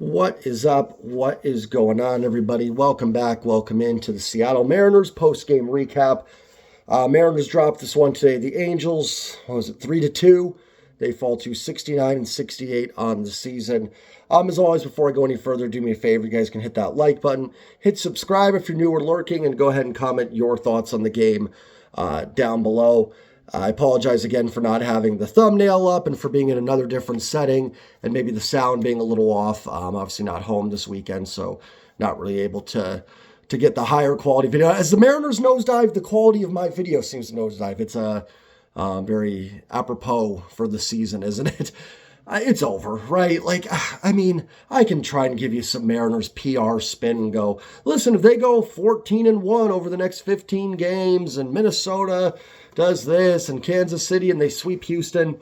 What is up? What is going on, everybody? Welcome back. Welcome into the Seattle Mariners post-game recap. Mariners dropped this one today. The Angels, what was it, 3-2? They fall to 69 and 68 on the season. As always, before I go any further, do me a favor. You guys can hit that like button, hit subscribe if you're new or lurking, and go ahead and comment your thoughts on the game down below. I apologize again for not having the thumbnail up and for being in another different setting and maybe the sound being a little off. I'm obviously not home this weekend, so not really able to get the higher quality video. As the Mariners nosedive, the quality of my video seems to nosedive. It's very apropos for the season, isn't it? It's over, right? I can try and give you some Mariners PR spin and go, listen, if they go 14-1 over the next 15 games and Minnesota does this and Kansas City and they sweep Houston,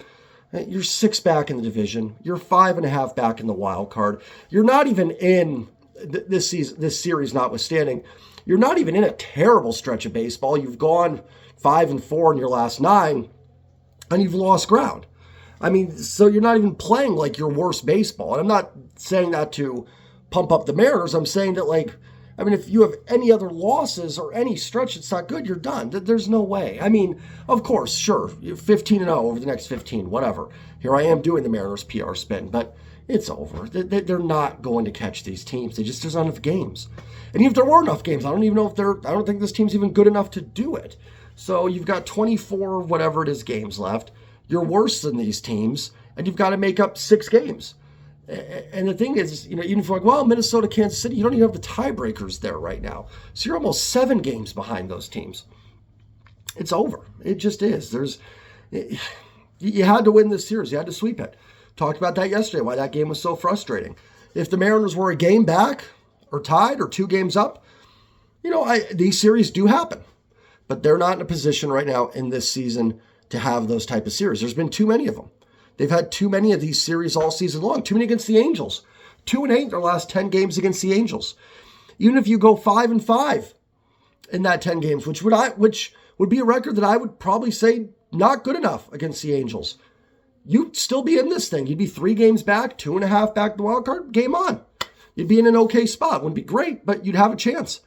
you're 6 back in the division. You're 5.5 back in the wild card. You're not even in this season, this series notwithstanding. You're not even in a terrible stretch of baseball. You've gone 5-4 in your last 9 and you've lost ground. So you're not even playing like your worst baseball. And I'm not saying that to pump up the Mariners. I'm saying that, if you have any other losses or any stretch that's not good, you're done. There's no way. Of course, sure, 15-0 over the next 15, whatever. Here I am doing the Mariners PR spin, but it's over. They're not going to catch these teams. There's not enough games. And even if there were enough games, I don't think this team's even good enough to do it. So you've got 24, whatever it is, games left. You're worse than these teams, and you've got to make up 6 games. And the thing is, even if you're like, Minnesota, Kansas City, you don't even have the tiebreakers there right now. So you're almost 7 games behind those teams. It's over. It just is. You had to win this series. You had to sweep it. Talked about that yesterday, why that game was so frustrating. If the Mariners were a game back or tied or 2 games up, these series do happen. But they're not in a position right now in this season to have those type of series. There's been too many of them. They've had too many of these series all season long. Too many against the Angels. 2-8 their last 10 games against the Angels. Even if you go 5-5 in that 10 games, which would be a record that I would probably say not good enough against the Angels, you'd still be in this thing. You'd be 3 games back, 2.5 back in the wild card. Game on. You'd be in an okay spot. Wouldn't be great, but you'd have a chance.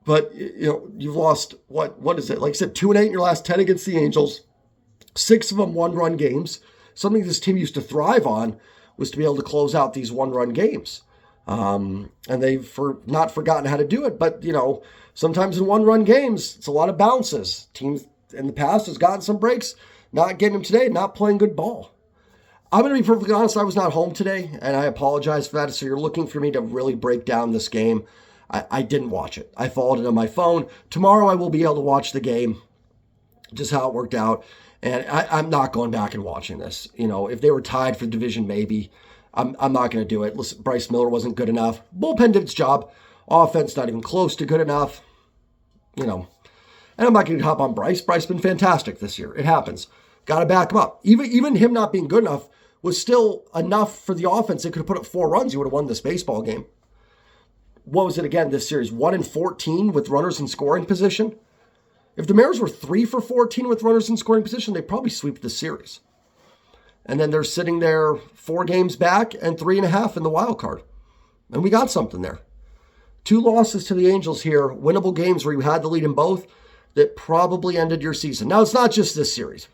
But, you've lost, what is it? Like I said, 2-8 in your last 10 against the Angels. 6 of them one-run games. Something this team used to thrive on was to be able to close out these one-run games. And they've not forgotten how to do it. But, sometimes in one-run games, it's a lot of bounces. Teams in the past has gotten some breaks, not getting them today, not playing good ball. I'm going to be perfectly honest, I was not home today, and I apologize for that. So you're looking for me to really break down this game. I didn't watch it. I followed it on my phone. Tomorrow I will be able to watch the game, just how it worked out. And I'm not going back and watching this. If they were tied for the division, maybe. I'm not going to do it. Listen, Bryce Miller wasn't good enough. Bullpen did its job. Offense not even close to good enough. And I'm not going to hop on Bryce. Bryce's been fantastic this year. It happens. Got to back him up. Even him not being good enough was still enough for the offense. They could have put up 4 runs. He would have won this baseball game. What was it again this series? 1-14 with runners in scoring position? If the Mariners were 3-14 with runners in scoring position, they'd probably sweep the series. And then they're sitting there 4 games back and 3.5 in the wild card. And we got something there. 2 losses to the Angels here, winnable games where you had the lead in both, that probably ended your season. Now, it's not just this series.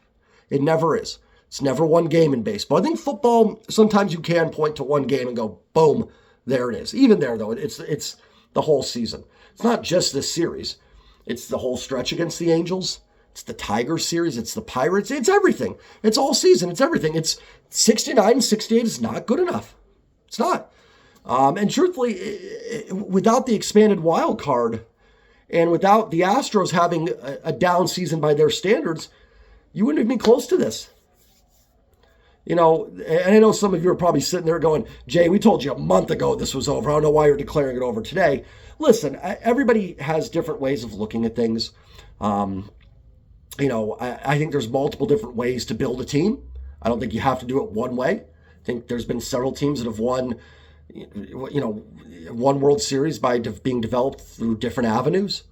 It never is. It's never one game in baseball. I think football, sometimes you can point to one game and go, boom, there it is. Even there, though, it's the whole season. It's not just this series. It's the whole stretch against the Angels. It's the Tigers series. It's the Pirates. It's everything. It's all season. It's everything. It's 69 and 68 is not good enough. It's not. And truthfully, without the expanded wild card and without the Astros having a down season by their standards, you wouldn't have been close to this. And I know some of you are probably sitting there going, Jay, we told you a month ago this was over. I don't know why you're declaring it over today. Listen, everybody has different ways of looking at things. I think there's multiple different ways to build a team. I don't think you have to do it one way. I think there's been several teams that have won World Series by being developed through different avenues.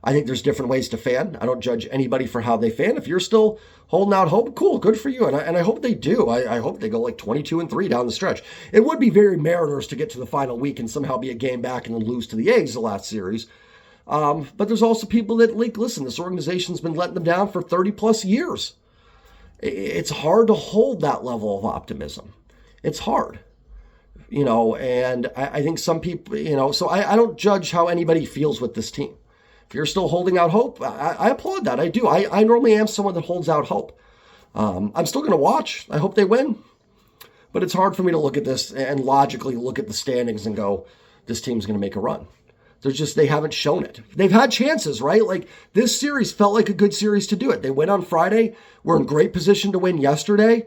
I think there's different ways to fan. I don't judge anybody for how they fan. If you're still holding out hope, cool, good for you. And I hope they do. I hope they go like 22-3 down the stretch. It would be very Mariners to get to the final week and somehow be a game back and then lose to the A's the last series. But there's also people that, like, listen, this organization's been letting them down for 30 plus years. It's hard to hold that level of optimism. It's hard, and I think some people, so I don't judge how anybody feels with this team. If you're still holding out hope, I applaud that. I do. I normally am someone that holds out hope. I'm still going to watch. I hope they win. But it's hard for me to look at this and logically look at the standings and go, this team's going to make a run. They haven't shown it. They've had chances, right? Like, this series felt like a good series to do it. They win on Friday, were in great position to win yesterday,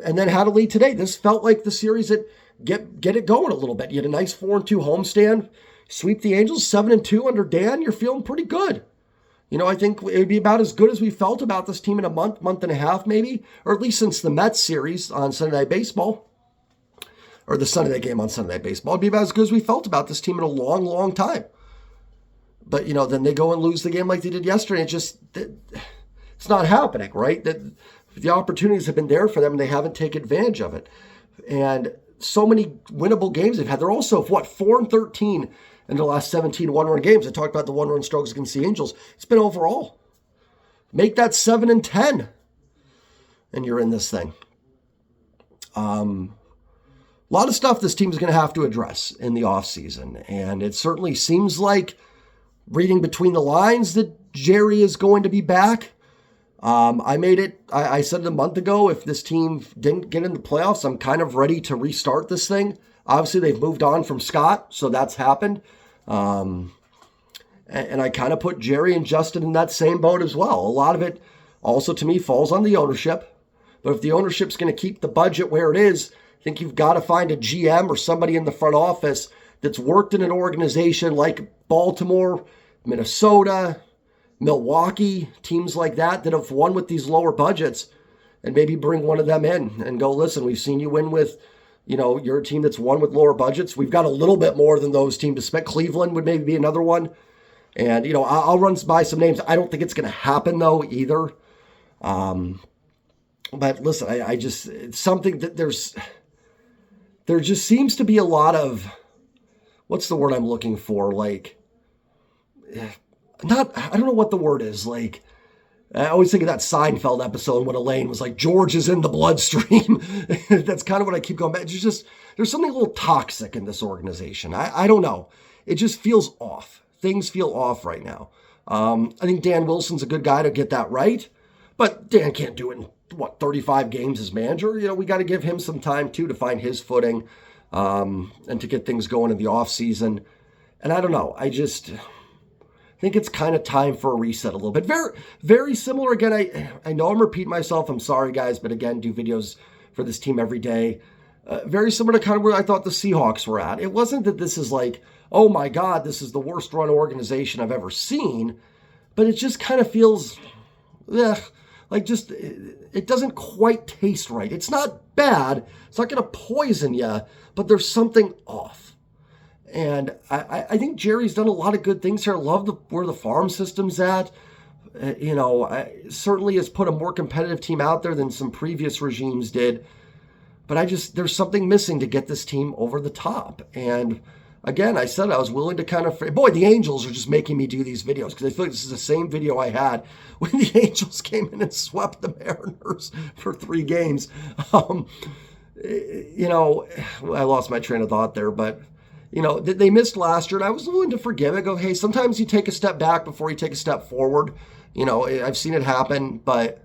and then had a lead today. This felt like the series that get it going a little bit. You had a nice 4-2 homestand, sweep the Angels 7-2 under Dan. You're feeling pretty good. I think it would be about as good as we felt about this team in a month and a half maybe, or at least since the Mets series on Sunday Night Baseball, or the Sunday Night game on Sunday Night Baseball. It'd be about as good as we felt about this team in a long, long time. But, then they go and lose the game like they did yesterday. It's not happening, right? That the opportunities have been there for them and they haven't taken advantage of it. And so many winnable games they've had. They're also, 4-13 in the last 17 one-run games. I talked about the one-run struggles against the Angels. It's been overall. Make that 7-10, and you're in this thing. A lot of stuff this team's going to have to address in the offseason. And it certainly seems like, reading between the lines, that Jerry is going to be back. I said it a month ago, if this team didn't get in the playoffs, I'm kind of ready to restart this thing. Obviously, they've moved on from Scott, so that's happened. And I kind of put Jerry and Justin in that same boat as well. A lot of it also, to me, falls on the ownership. But if the ownership's going to keep the budget where it is, I think you've got to find a GM or somebody in the front office that's worked in an organization like Baltimore, Minnesota, Milwaukee, teams like that have won with these lower budgets, and maybe bring one of them in and go, listen, we've seen you win with, you're a team that's won with lower budgets. We've got a little bit more than those teams to spend. Cleveland would maybe be another one. And, I'll run by some names. I don't think it's going to happen, though, either. But listen, it's something that there just seems to be a lot of, what's the word I'm looking for? I don't know what the word is. Like, I always think of that Seinfeld episode when Elaine was like, George is in the bloodstream. That's kind of what I keep going back. There's something a little toxic in this organization. I don't know. It just feels off. Things feel off right now. I think Dan Wilson's a good guy to get that right, but Dan can't do it in, 35 games as manager? We got to give him some time too to find his footing, and to get things going in the offseason. And I don't know. I think it's kind of time for a reset a little bit. Very, very similar. Again, I know I'm repeating myself. I'm sorry, guys. But again, do videos for this team every day. Very similar to kind of where I thought the Seahawks were at. It wasn't that this is like, oh my God, this is the worst run organization I've ever seen. But it just kind of feels, it doesn't quite taste right. It's not bad. It's not going to poison you. But there's something off. And I think Jerry's done a lot of good things here. I love where the farm system's at. Certainly has put a more competitive team out there than some previous regimes did. But there's something missing to get this team over the top. And again, I said I was willing to the Angels are just making me do these videos because I feel like this is the same video I had when the Angels came in and swept the Mariners for 3 games. I lost my train of thought there, but they missed last year, and I was willing to forgive it. Go, hey, sometimes you take a step back before you take a step forward. I've seen it happen, but,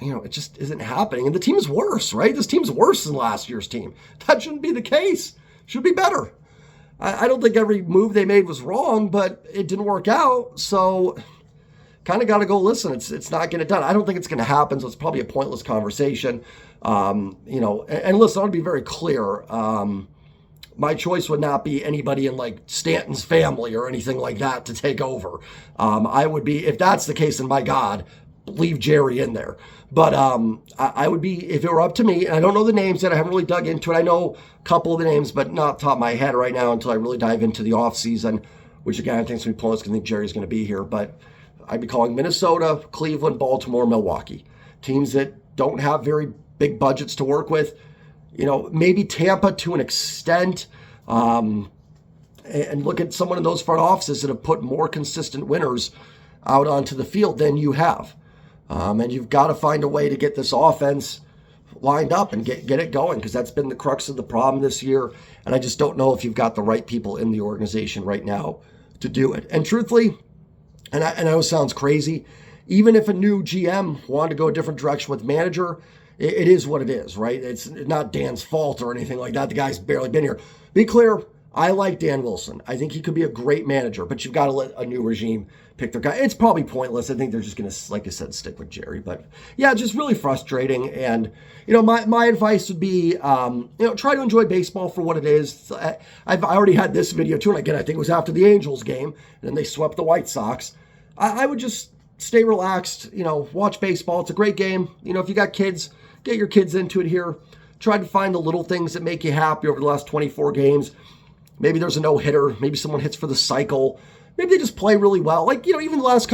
it just isn't happening. And the team's worse, right? This team's worse than last year's team. That shouldn't be the case. Should be better. I don't think every move they made was wrong, but it didn't work out. So kind of got to go, listen, it's not getting it done. I don't think it's going to happen, so it's probably a pointless conversation. And listen, I want to be very clear. My choice would not be anybody in like Stanton's family or anything like that to take over. I would be, if that's the case, and my God, leave Jerry in there. But I would be, if it were up to me, and I don't know the names yet, I haven't really dug into it. I know a couple of the names, but not top of my head right now until I really dive into the offseason. which again, I think some people think Jerry's going to be here, but I'd be calling Minnesota, Cleveland, Baltimore, Milwaukee. Teams that don't have very big budgets to work with. Maybe Tampa to an extent. And look at someone in those front offices that have put more consistent winners out onto the field than you have. And you've got to find a way to get this offense lined up and get it going, because that's been the crux of the problem this year. And I just don't know if you've got the right people in the organization right now to do it. And truthfully, and I know it sounds crazy, even if a new GM wanted to go a different direction with manager, it is what it is, right? It's not Dan's fault or anything like that. The guy's barely been here. Be clear, I like Dan Wilson. I think he could be a great manager, but you've got to let a new regime pick their guy. It's probably pointless. I think they're just going to, like I said, stick with Jerry. But yeah, just really frustrating. And, my advice would be, try to enjoy baseball for what it is. I already had this video too. And again, I think it was after the Angels game, and then they swept the White Sox. I would just stay relaxed, watch baseball. It's a great game. If you got kids, get your kids into it here. Try to find the little things that make you happy over the last 24 games. Maybe there's a no-hitter. Maybe someone hits for the cycle. Maybe they just play really well. Like, even the last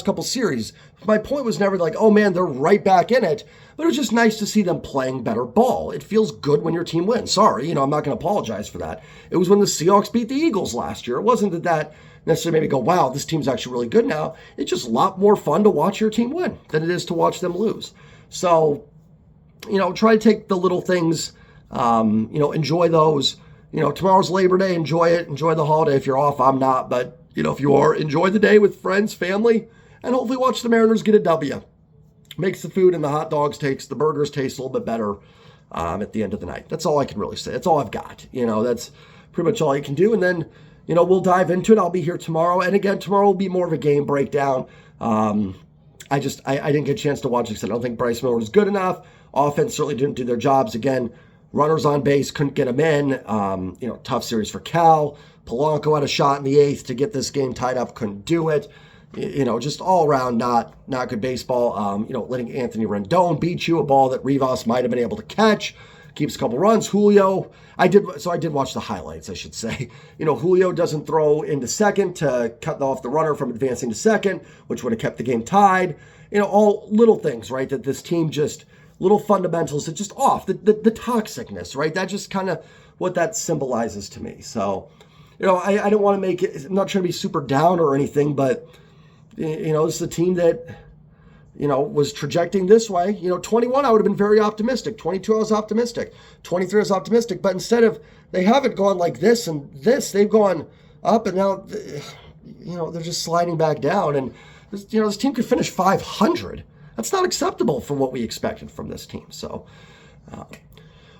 couple series. My point was never like, oh man, they're right back in it. But it was just nice to see them playing better ball. It feels good when your team wins. Sorry, I'm not going to apologize for that. It was when the Seahawks beat the Eagles last year. It wasn't that necessarily made me go, wow, this team's actually really good now. It's just a lot more fun to watch your team win than it is to watch them lose. So, try to take the little things, enjoy those. Tomorrow's Labor Day. Enjoy it. Enjoy the holiday. If you're off, I'm not. But, if you are, enjoy the day with friends, family, and hopefully watch the Mariners get a W. Makes the food and the hot dogs the burgers taste a little bit better at the end of the night. That's all I can really say. That's all I've got. That's pretty much all you can do. And then, we'll dive into it. I'll be here tomorrow. And again, tomorrow will be more of a game breakdown. I didn't get a chance to watch it because I don't think Bryce Miller was good enough. Offense certainly didn't do their jobs. Again, runners on base, couldn't get them in. Tough series for Cal. Polanco had a shot in the 8th to get this game tied up, couldn't do it. Just all around not good baseball. Letting Anthony Rendon beat you, a ball that Rivas might have been able to catch. Keeps a couple runs. Julio, I did watch the highlights, I should say. Julio doesn't throw into second to cut off the runner from advancing to second, which would have kept the game tied. All little things, right, that this team just, little fundamentals that just off. The toxicness, right? That just kind of what that symbolizes to me. So, I don't want to make it, I'm not trying to be super down or anything, but, this is a team that, was trajecting this way. 21, I would have been very optimistic. 22, I was optimistic. 23, I was optimistic. But instead of, they haven't gone like this and this, they've gone up and now, they're just sliding back down. And, this team could finish 500. That's not acceptable from what we expected from this team. So,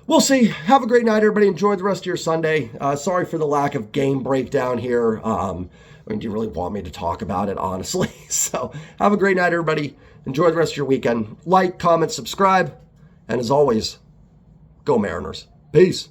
we'll see. Have a great night, everybody. Enjoy the rest of your Sunday. Sorry for the lack of game breakdown here. Do you really want me to talk about it, honestly? So have a great night, everybody. Enjoy the rest of your weekend. Like, comment, subscribe. And as always, go Mariners. Peace.